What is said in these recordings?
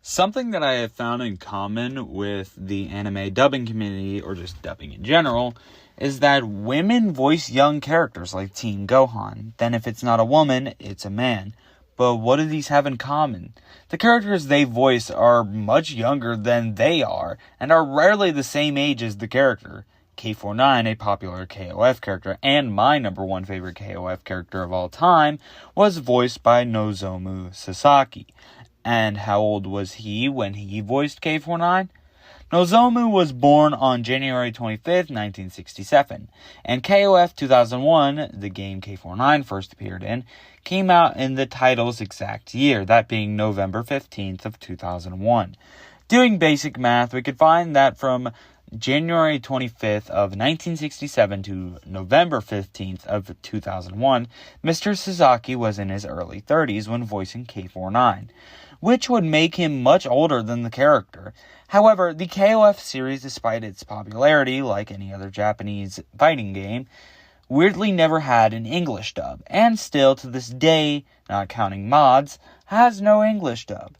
Something that I have found in common with the anime dubbing community, or just dubbing in general, is that women voice young characters like Teen Gohan. Then if it's not a woman, it's a man. But what do these have in common? The characters they voice are much younger than they are, and are rarely the same age as the character. K99, a popular KOF character, and my number one favorite KOF character of all time, was voiced by Nozomu Sasaki. And how old was he when he voiced K49? Nozomu was born on January 25th, 1967, and KOF 2001, the game K49 first appeared in, came out in the title's exact year, that being November 15th of 2001. Doing basic math, we could find that from January 25th of 1967 to November 15th of 2001, Mr. Sasaki was in his early 30s when voicing K49, which would make him much older than the character. However, the KOF series, despite its popularity, like any other Japanese fighting game, weirdly never had an English dub, and still to this day, not counting mods, has no English dub.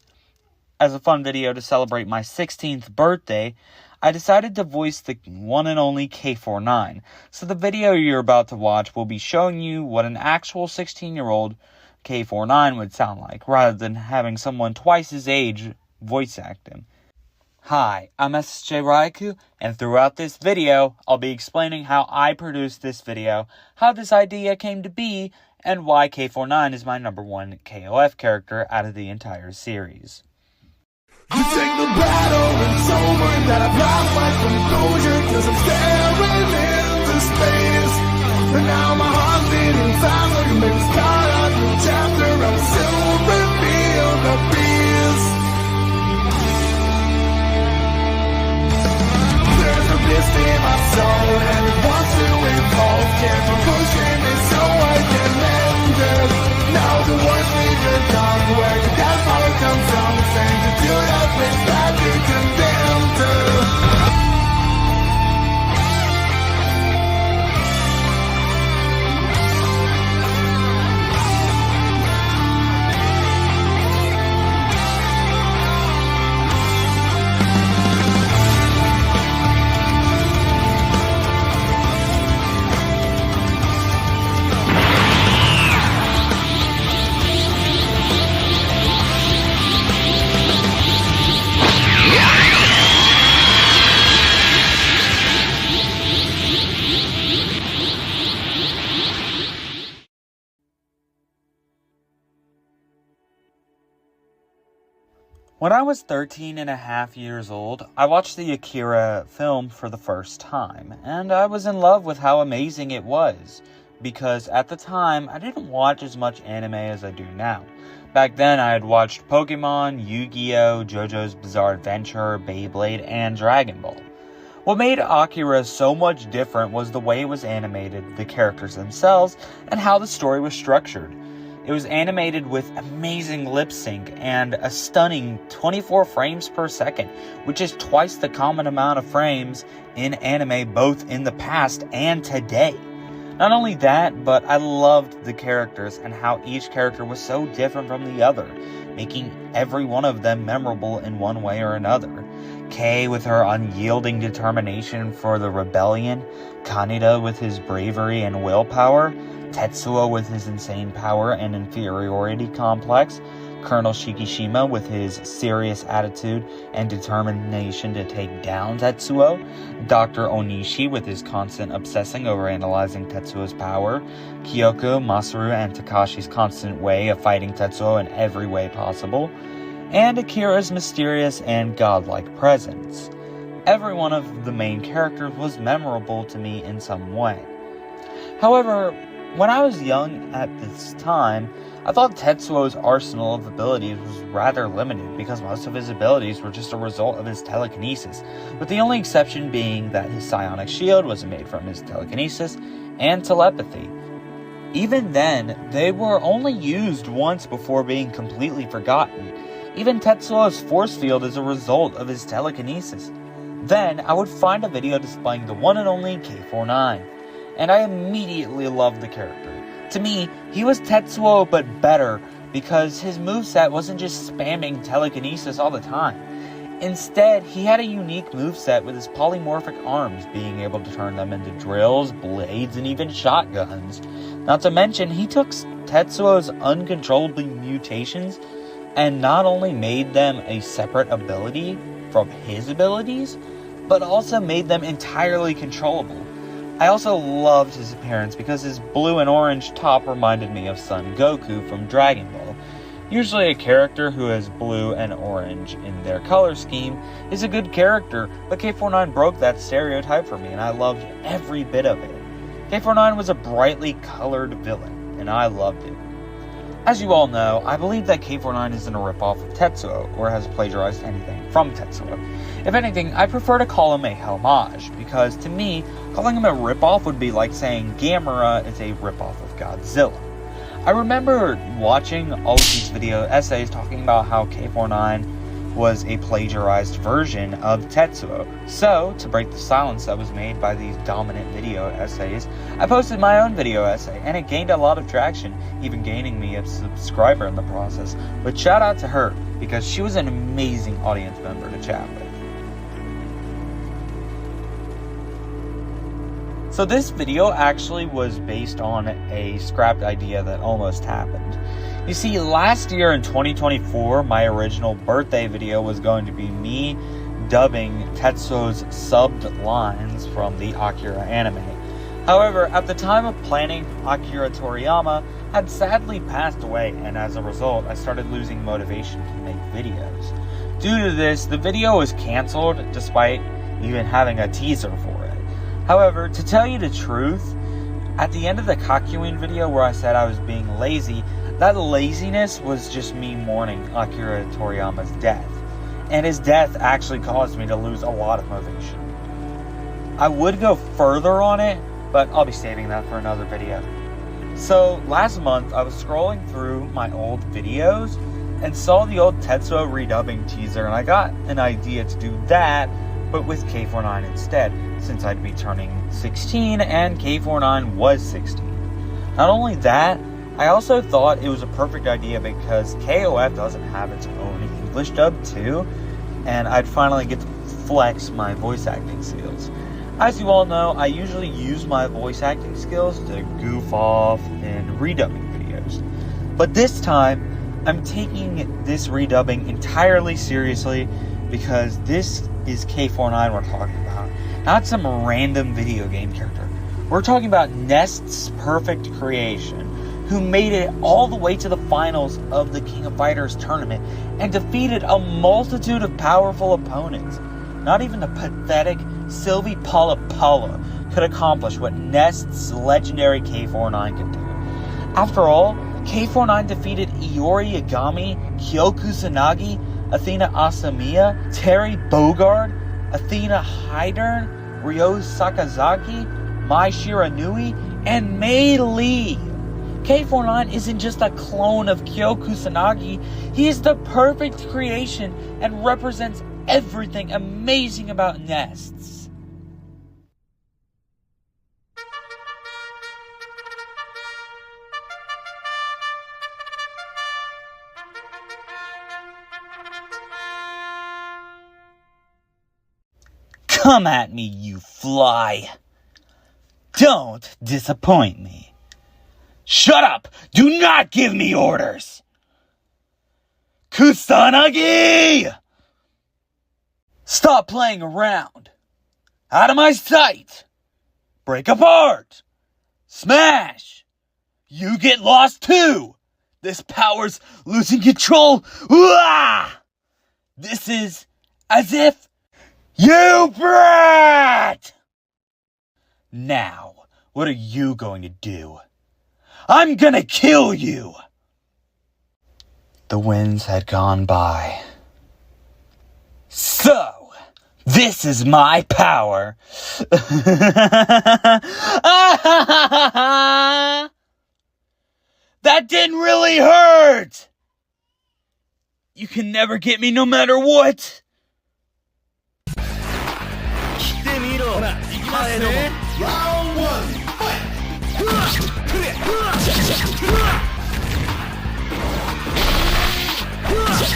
As a fun video to celebrate my 16th birthday, I decided to voice the one and only K49, so the video you're about to watch will be showing you what an actual 16-year-old K49 would sound like, rather than having someone twice his age voice act him. Hi, I'm SSJ Raiku, and throughout this video, I'll be explaining how I produced this video, how this idea came to be, and why K49 is my number one KOF character out of the entire series. You take the battle and it's over, that I've lost my composure, cause I'm staring into space. And now my heart's beating fast, like a maybe start a new chapter, I will soon reveal the beast. There's a beast in my soul, and it wants to evolve, can't be pushing me so I can end it. Now the words leave your tongue, where did that power come from? Saying to do that which that you condemn to. When I was 13 and a half years old, I watched the Akira film for the first time, and I was in love with how amazing it was, because at the time, I didn't watch as much anime as I do now. Back then, I had watched Pokemon, Yu-Gi-Oh!, JoJo's Bizarre Adventure, Beyblade, and Dragon Ball. What made Akira so much different was the way it was animated, the characters themselves, and how the story was structured. It was animated with amazing lip sync and a stunning 24 frames per second, which is twice the common amount of frames in anime both in the past and today. Not only that, but I loved the characters and how each character was so different from the other, making every one of them memorable in one way or another. Kei with her unyielding determination for the rebellion, Kaneda with his bravery and willpower, Tetsuo with his insane power and inferiority complex, Colonel Shikishima with his serious attitude and determination to take down Tetsuo, Dr. Onishi with his constant obsessing over analyzing Tetsuo's power, Kyoko, Masaru, and Takashi's constant way of fighting Tetsuo in every way possible, and Akira's mysterious and godlike presence. Every one of the main characters was memorable to me in some way. However, when I was young at this time, I thought Tetsuo's arsenal of abilities was rather limited because most of his abilities were just a result of his telekinesis, with the only exception being that his psionic shield was made from his telekinesis and telepathy. Even then, they were only used once before being completely forgotten. Even Tetsuo's force field is a result of his telekinesis. Then, I would find a video displaying the one and only K49, and I immediately loved the character. To me, he was Tetsuo but better, because his moveset wasn't just spamming telekinesis all the time. Instead, he had a unique moveset with his polymorphic arms, being able to turn them into drills, blades, and even shotguns. Not to mention, he took Tetsuo's uncontrollably mutations and not only made them a separate ability from his abilities, but also made them entirely controllable. I also loved his appearance because his blue and orange top reminded me of Son Goku from Dragon Ball. Usually a character who has blue and orange in their color scheme is a good character, but K99 broke that stereotype for me and I loved every bit of it. K99 was a brightly colored villain, and I loved it. As you all know, I believe that K99 isn't a ripoff of Tetsuo, or has plagiarized anything from Tetsuo. If anything, I prefer to call him a homage, because to me, calling him a ripoff would be like saying Gamera is a ripoff of Godzilla. I remember watching all of these video essays talking about how K99 was a plagiarized version of Tetsuo. So, to break the silence that was made by these dominant video essays, I posted my own video essay, and it gained a lot of traction, even gaining me a subscriber in the process. But shout out to her, because she was an amazing audience member to chat with. So this video actually was based on a scrapped idea that almost happened. You see, last year in 2024, my original birthday video was going to be me dubbing Tetsuo's subbed lines from the Akira anime. However, at the time of planning, Akira Toriyama had sadly passed away, and as a result, I started losing motivation to make videos. Due to this, the video was cancelled despite even having a teaser for it. However, to tell you the truth, at the end of the Kakyoin video where I said I was being lazy, that laziness was just me mourning Akira Toriyama's death. And his death actually caused me to lose a lot of motivation. I would go further on it, but I'll be saving that for another video. So, last month I was scrolling through my old videos and saw the old Tetsuo redubbing teaser, and I got an idea to do that, but with K99 instead, since I'd be turning 16 and K99 was 16. Not only that, I also thought it was a perfect idea because KOF doesn't have its own English dub too, and I'd finally get to flex my voice acting skills. As you all know, I usually use my voice acting skills to goof off in redubbing videos. But this time, I'm taking this redubbing entirely seriously because this is K99 we're talking about, not some random video game character. We're talking about Nest's perfect creation, who made it all the way to the finals of the King of Fighters tournament and defeated a multitude of powerful opponents. Not even the pathetic Sylvie Paula could accomplish what Nest's legendary K99 could do. After all, K99 defeated Iori Yagami, Kyoku Tsunagi, Athena Asamiya, Terry Bogard, Athena Hydern, Ryo Sakazaki, Mai Shiranui, and Mei Lee. K99 isn't just a clone of Kyoku Tsunagi, he is the perfect creation and represents everything amazing about Nests. Come at me, you fly. Don't disappoint me. Shut up! Do not give me orders! Kusanagi! Stop playing around! Out of my sight! Break apart! Smash! You get lost too! This power's losing control! Uah! This is as if... You brat! Now, what are you going to do? I'm gonna kill you! The winds had gone by. So, this is my power. That didn't really hurt! You can never get me no matter what! Round one, fight! Ha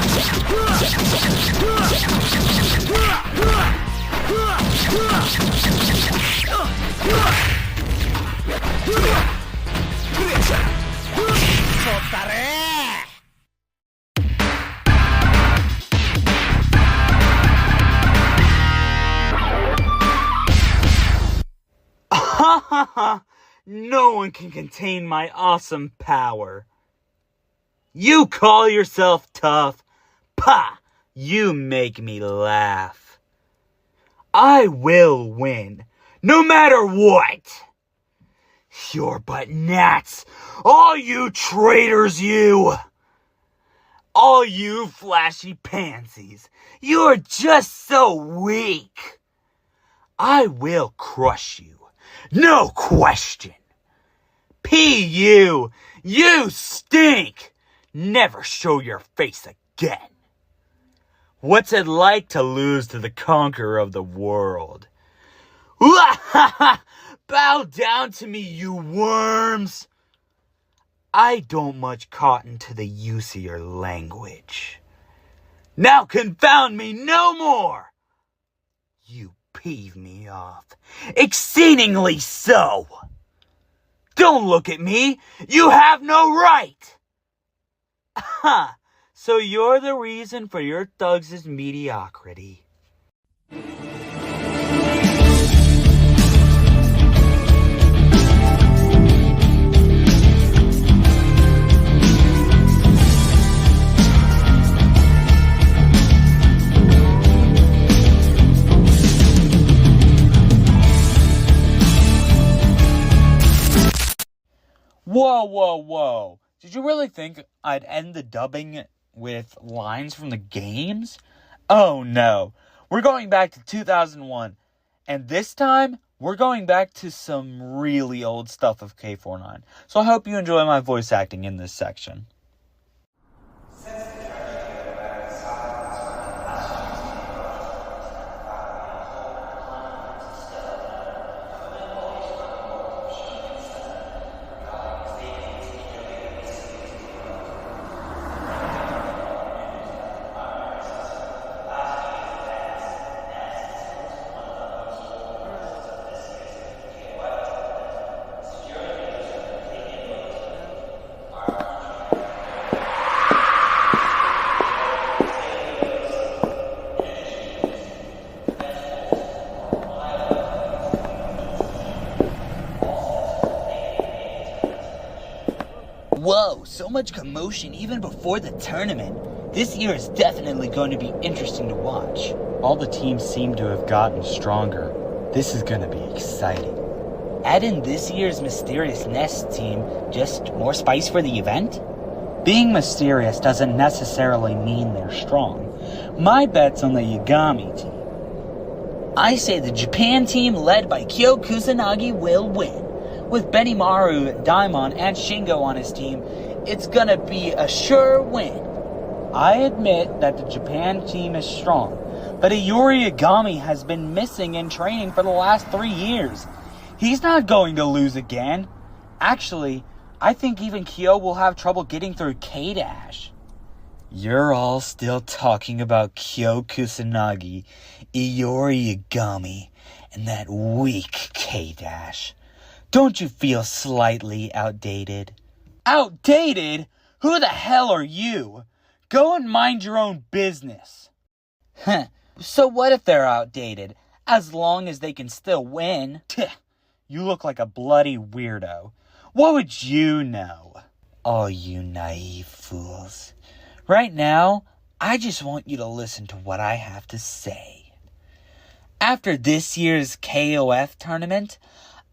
ha ha! No one can contain my awesome power. You call yourself tough? Pah! You make me laugh. I will win, no matter what. You're but gnats, all you traitors, you. All you flashy pansies, you're just so weak. I will crush you, no question. P.U., you stink. Never show your face again. What's it like to lose to the conqueror of the world? Bow down to me, you worms. I don't much cotton to the use of your language. Now confound me no more. You peeve me off, exceedingly so. Don't look at me. You have no right. Ha! So you're the reason for your thugs' mediocrity. Whoa, whoa, whoa. Did you really think I'd end the dubbing with lines from the games? Oh no. We're going back to 2001. And this time, we're going back to some really old stuff of K99. So I hope you enjoy my voice acting in this section. Whoa, so much commotion even before the tournament. This year is definitely going to be interesting to watch. All the teams seem to have gotten stronger. This is going to be exciting. Add in this year's Mysterious Nest team, just more spice for the event? Being mysterious doesn't necessarily mean they're strong. My bet's on the Yagami team. I say the Japan team led by Kyo Kusanagi will win. With Benimaru, Daimon, and Shingo on his team, it's gonna be a sure win. I admit that the Japan team is strong, but Iori Yagami has been missing in training for the last 3 years. He's not going to lose again. Actually, I think even Kyo will have trouble getting through K-Dash. You're all still talking about Kyo Kusanagi, Iori Yagami, and that weak K-Dash. Don't you feel slightly outdated? Outdated? Who the hell are you? Go and mind your own business. So what if they're outdated? As long as they can still win. You look like a bloody weirdo. What would you know? All you naive fools. Right now, I just want you to listen to what I have to say. After this year's KOF tournament,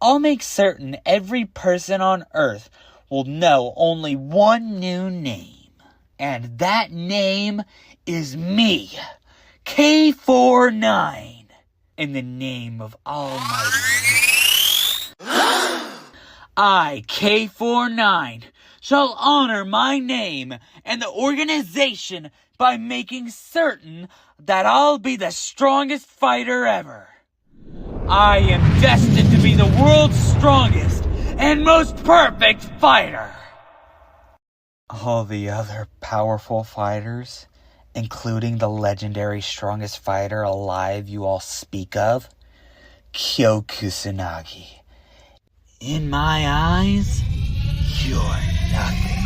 I'll make certain every person on Earth will know only one new name. And that name is me, K99. In the name of Almighty. I, K99, shall honor my name and the organization by making certain that I'll be the strongest fighter ever. I am destined to be the world's strongest and most perfect fighter. All the other powerful fighters, including the legendary strongest fighter alive you all speak of, Kyo Kusanagi. In my eyes, you're nothing.